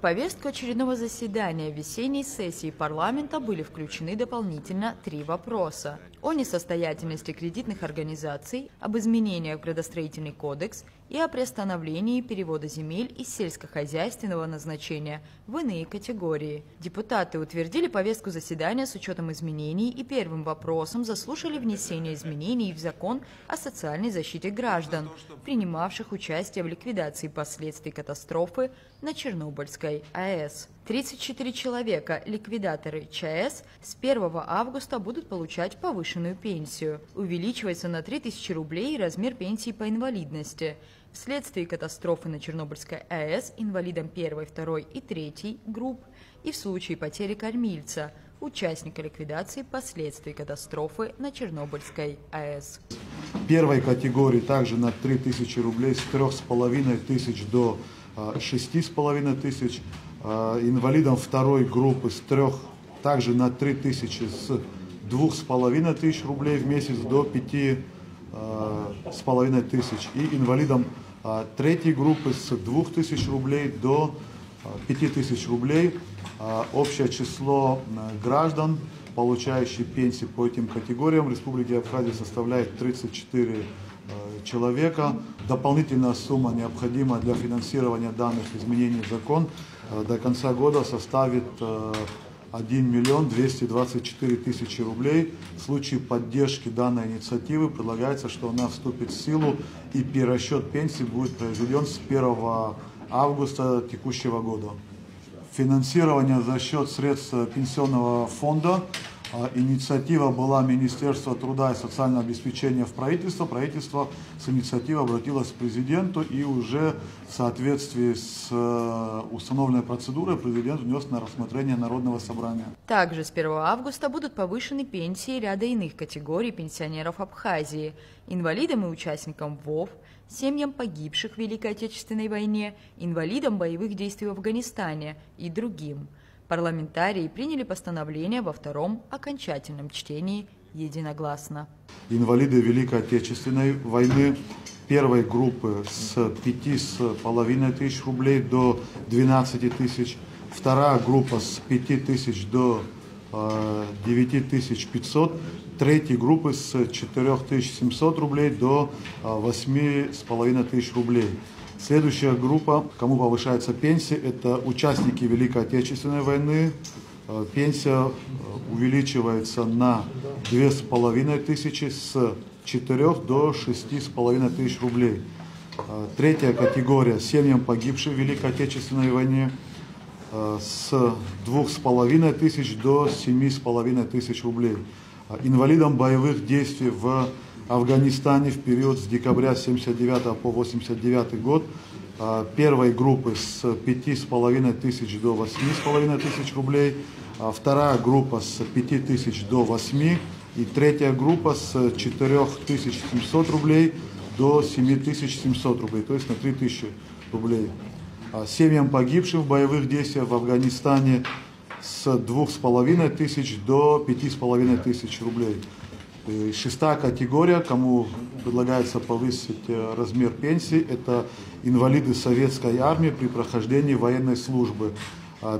повестку очередного заседания весенней сессии парламента были включены дополнительно 3 вопроса: о несостоятельности кредитных организаций, об изменениях в градостроительный кодекс и о приостановлении перевода земель из сельскохозяйственного назначения в иные категории. Депутаты утвердили повестку заседания с учетом изменений и первым вопросом заслушали внесение изменений в закон о социальной защите граждан, принимавших участие в ликвидации последствий катастрофы на Чернобыльской АЭС. 34 человека, ликвидаторы ЧАЭС, с 1 августа будут получать повышенную пенсию. Увеличивается на 3000 рублей размер пенсии по инвалидности. Вследствие катастрофы на Чернобыльской АЭС инвалидам 1, 2 и 3 групп и в случае потери кормильца, участника ликвидации последствий катастрофы на Чернобыльской АЭС. Первой категории также на 3000 рублей, с 3500 до 6500. Инвалидам второй группы также на 3000 с 2500 рублей в месяц до 5500. И инвалидам третьей группы с 2000 рублей до 5000 рублей. Общее число граждан, получающих пенсии по этим категориям в Республике Абхазия, составляет 34 человека. Дополнительная сумма, необходимая для финансирования данных изменений в закон, до конца года составит 1 224 000 рублей. В случае поддержки данной инициативы предлагается, что она вступит в силу и перерасчет пенсии будет произведен с 1 августа текущего года. Финансирование за счет средств пенсионного фонда. Инициатива была Министерства труда и социального обеспечения в правительство. Правительство с инициативой обратилось к президенту, и уже в соответствии с установленной процедурой президент внес на рассмотрение Народного собрания. Также с 1 августа будут повышены пенсии ряда иных категорий пенсионеров Абхазии: инвалидам и участникам ВОВ, семьям погибших в Великой Отечественной войне, инвалидам боевых действий в Афганистане и другим. Парламентарии приняли постановление во втором окончательном чтении единогласно. Инвалиды Великой Отечественной войны первой группы с 5500 рублей до 12 000, вторая группа с 5000 до 9500, третьей группы с 4700 рублей до 8500 рублей. Следующая группа, кому повышается пенсия, это участники Великой Отечественной войны. Пенсия увеличивается на 2500 с 4 до 6500 рублей. Третья категория, семьям погибших в Великой Отечественной войне, с 2500 до 7500 рублей. Инвалидам боевых действий в Афганистане в период с декабря 1979 по 1989 год первой группы с 5500 до 8500 рублей, вторая группа с 5000 до 8, и третья группа с 4700 рублей до 7700 рублей, то есть на 3000 рублей. Семьям погибших в боевых действиях в Афганистане с 2500 до 5500 рублей. И шестая категория, кому предлагается повысить размер пенсии, это инвалиды советской армии при прохождении военной службы.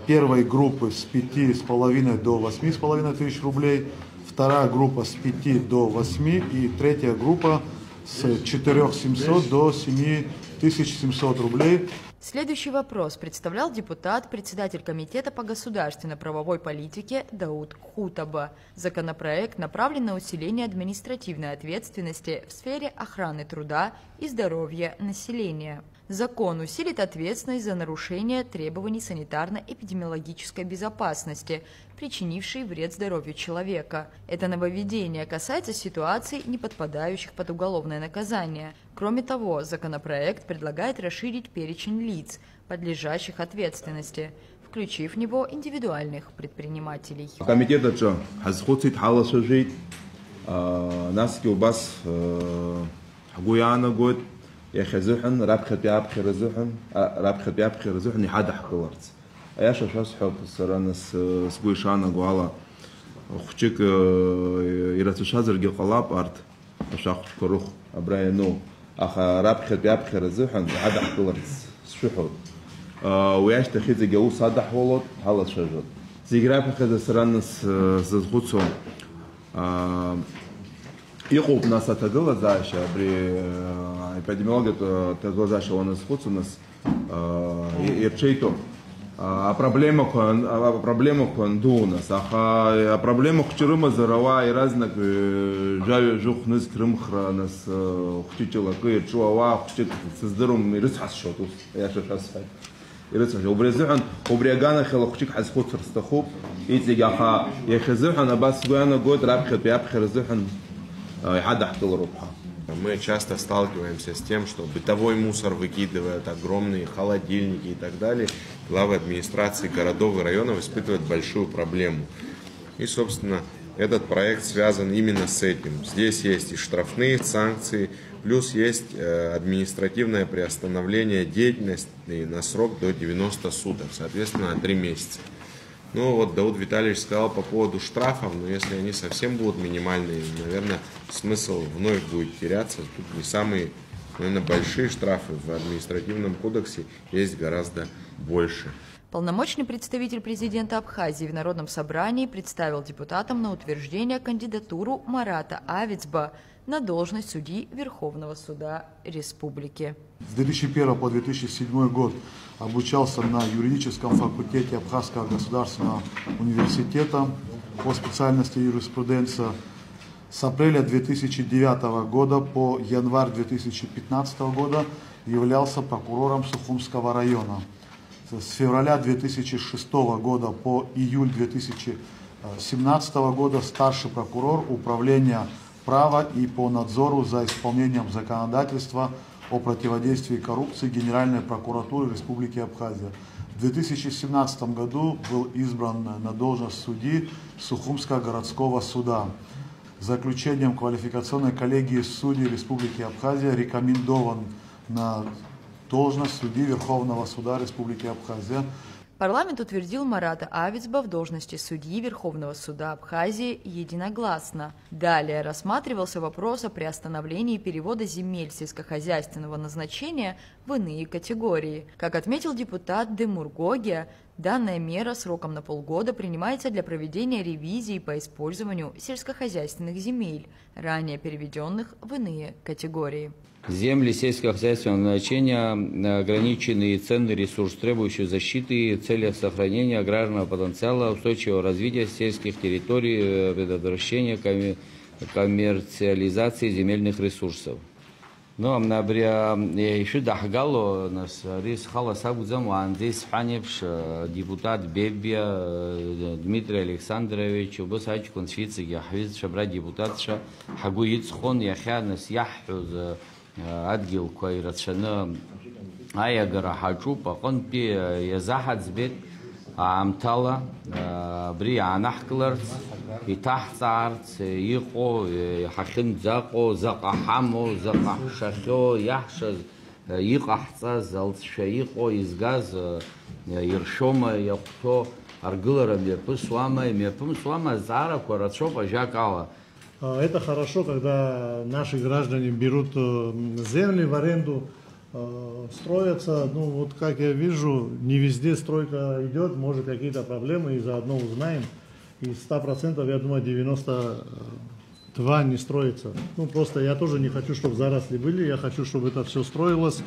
Первой группы с 5500 до 8500 рублей, вторая группа с 5 до 8 и третья группа с 4700 до 7700 рублей. Следующий вопрос представлял депутат, председатель Комитета по государственно-правовой политике Дауд Хутаба. Законопроект направлен на усиление административной ответственности в сфере охраны труда и здоровья населения. Закон усилит ответственность за нарушение требований санитарно-эпидемиологической безопасности, причинившие вред здоровью человека. Это нововведение касается ситуаций, не подпадающих под уголовное наказание. Кроме того, законопроект предлагает расширить перечень лиц, подлежащих ответственности, включив в него индивидуальных предпринимателей. Комитет يخزحن رابخة بيابخر زحن رابخة بيابخر زحن يحد حقورت أيش أشخاص حب السرانة سقويشانا قوالا خشيك يرتشازر جقلاب أرض أشخاص كروخ أبراي نو أخا رابخة بيابخر زحن يحد حقورت شو حود وياش تخيز جو صادح ولد حلا شجر زيجراب خذ سرانس زخوتهم يقوب ناس تقول زاشة بري эпидемиология تقول زاشة وناس خوتهم ناس يرчейто проблема кондуна саха проблема хчирыма зарава и разnak жаве жух ныз крымхра нас хчичила кыр чуава хчит сыздырым ирысхас шотус яша шасфай ирысхас обрезухан обрегана хела хчик хасхут срстаху итигаха яхзухан бас гуана год рабхат япхрзухан яхадахтыл рубха. Мы часто сталкиваемся с тем, что бытовой мусор выкидывают, огромные холодильники и так далее. Главы администрации городов и районов испытывают большую проблему. И, собственно, этот проект связан именно с этим. Здесь есть и штрафные санкции, плюс есть административное приостановление деятельности на срок до 90 суток, соответственно, на 3 месяца. Ну вот Дауд Витальевич сказал по поводу штрафов, но если они совсем будут минимальные, наверное, смысл вновь будет теряться. Тут не самые, наверное, большие штрафы в административном кодексе есть гораздо больше. Полномочный представитель президента Абхазии в Народном собрании представил депутатам на утверждение кандидатуру Марата Авицба на должность судьи Верховного суда Республики. С 2001 по 2007 год обучался на юридическом факультете Абхазского государственного университета по специальности юриспруденция. С апреля 2009 года по январь 2015 года являлся прокурором Сухумского района. С февраля 2006 года по июль 2017 года старший прокурор управления права и по надзору за исполнением законодательства о противодействии коррупции Генеральной прокуратуры Республики Абхазия. В 2017 году был избран на должность судьи Сухумского городского суда. Заключением квалификационной коллегии судей Республики Абхазия рекомендован на должность судьи Верховного суда Республики Абхазия. Парламент утвердил Марата Авицба в должности судьи Верховного суда Абхазии единогласно. Далее рассматривался вопрос о приостановлении перевода земель сельскохозяйственного назначения в иные категории. Как отметил депутат Демур Гогия, данная мера сроком на полгода принимается для проведения ревизии по использованию сельскохозяйственных земель, ранее переведенных в иные категории. Земли сельскохозяйственного назначения – ограниченный и ценный ресурс, требующий защиты в целях сохранения аграрного потенциала, устойчивого развития сельских территорий, предотвращения коммерциализации земельных ресурсов. Но набря еще дахгало нас рис хала сагузам вандис ханевш депутат Бебия Дмитрий Александрович убасач конфици яхвиз шабра депутат ша хагуиц хон яханас яхуз адгил койратшана аягара хачу пакон пи язахат збет амтала бри анахкларц итахцарц иқо хахин зақо зақахамо зақахшахо яхшаз иқахца залша иқо изгаз иршома яхто аргылара мепсуама мепсуама зара корачопа жакала. Это хорошо, когда наши граждане берут земли в аренду, строятся. Ну вот как я вижу, не везде стройка идет, может какие-то проблемы, и заодно узнаем. Из 100%, я думаю, 92 не строится. Ну просто я тоже не хочу, чтобы заросли были, я хочу, чтобы это все строилось.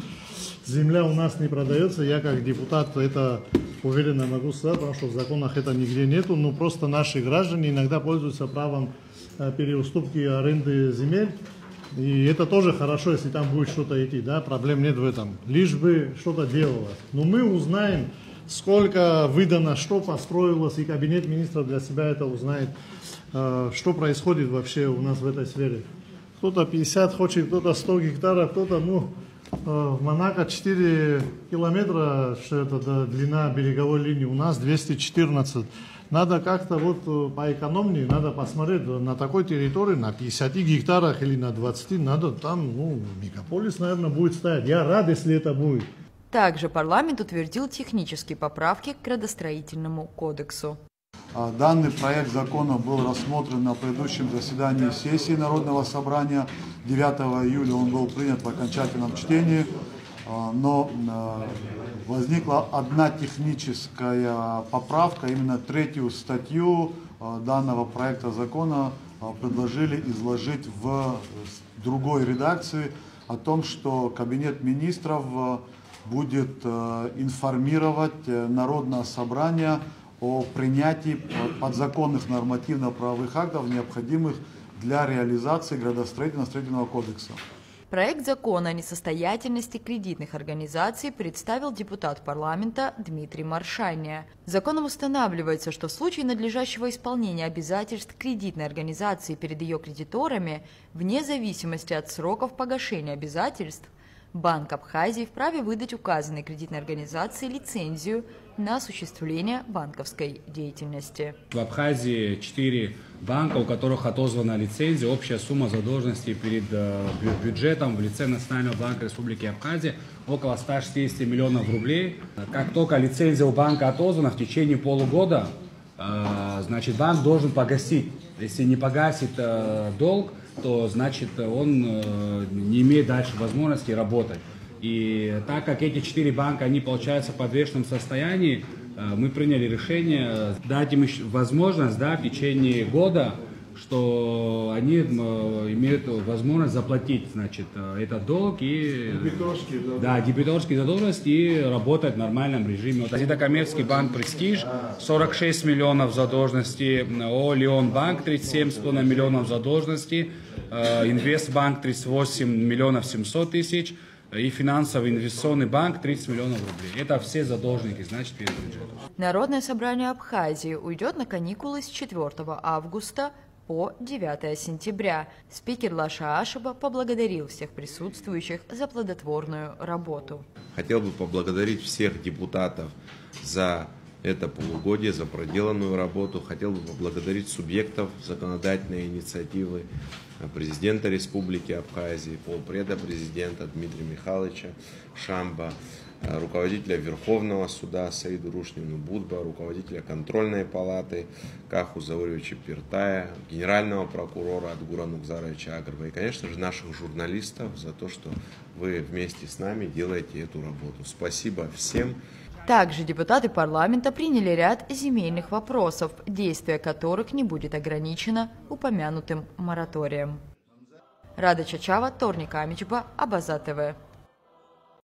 Земля у нас не продается, я как депутат это уверенно могу сказать, потому что в законах это нигде нету. Но просто наши граждане иногда пользуются правом переуступки аренды земель. И это тоже хорошо, если там будет что-то идти, да, проблем нет в этом. Лишь бы что-то делалось. Но мы узнаем, сколько выдано, что построилось, и кабинет министров для себя это узнает, что происходит вообще у нас в этой сфере. Кто-то 50 хочет, кто-то 100 гектаров, кто-то, ну, в Монако 4 километра, что это длина береговой линии, у нас 214. Надо как-то вот поэкономнее, надо посмотреть на такой территории, на 50 гектарах или на 20, надо там, ну, мегаполис, наверное, будет стоять. Я рад, если это будет. Также парламент утвердил технические поправки к градостроительному кодексу. Данный проект закона был рассмотрен на предыдущем заседании сессии Народного собрания. 9 июля он был принят в окончательном чтении, но Возникла одна техническая поправка, именно 3-ю статью данного проекта закона предложили изложить в другой редакции о том, что Кабинет министров будет информировать Народное собрание о принятии подзаконных нормативно-правовых актов, необходимых для реализации градостроительно-строительного кодекса. Проект закона о несостоятельности кредитных организаций представил депутат парламента Дмитрий Маршаня. Законом устанавливается, что в случае надлежащего исполнения обязательств кредитной организации перед ее кредиторами, вне зависимости от сроков погашения обязательств, Банк Абхазии вправе выдать указанной кредитной организации лицензию на осуществление банковской деятельности. В Абхазии 4 банка, у которых отозвана лицензия. Общая сумма задолженности перед бюджетом в лице Национального банка Республики Абхазия около 160 миллионов рублей. Как только лицензия у банка отозвана, в течение полугода, значит, банк должен погасить. Если не погасит долг, то значит он не имеет дальше возможности работать. И так как эти 4 банка, они получаются в подвешенном состоянии, мы приняли решение дать им возможность, в течение года, что они имеют возможность заплатить, значит, этот долг и дебиторские задолженности и работать в нормальном режиме. Это коммерческий банк «Престиж» 46 миллионов задолженности, ООО «Леонбанк» 37,5 миллионов задолженности, Инвестбанк 38 миллионов 700 тысяч и финансовый инвестиционный банк 30 миллионов рублей. Это все задолженники, значит, перед бюджетом. Народное собрание Абхазии уйдет на каникулы с 4 августа по 9 сентября. Спикер Лаша Ашеба поблагодарил всех присутствующих за плодотворную работу. Хотел бы поблагодарить всех депутатов за это полугодие, за проделанную работу. Хотел бы поблагодарить субъектов законодательной инициативы, президента Республики Абхазии, полпреда президента Дмитрия Михайловича Шамба, руководителя Верховного суда Саиду Рушнину Будба, руководителя контрольной палаты Каху Зауревича Пертая, генерального прокурора Адгура Нукзаровича Агрова и, конечно же, наших журналистов за то, что вы вместе с нами делаете эту работу. Спасибо всем. Также депутаты парламента приняли ряд земельных вопросов, действие которых не будет ограничено упомянутым мораторием. Рада Чачава, Торник Амичба, Абаза ТВ.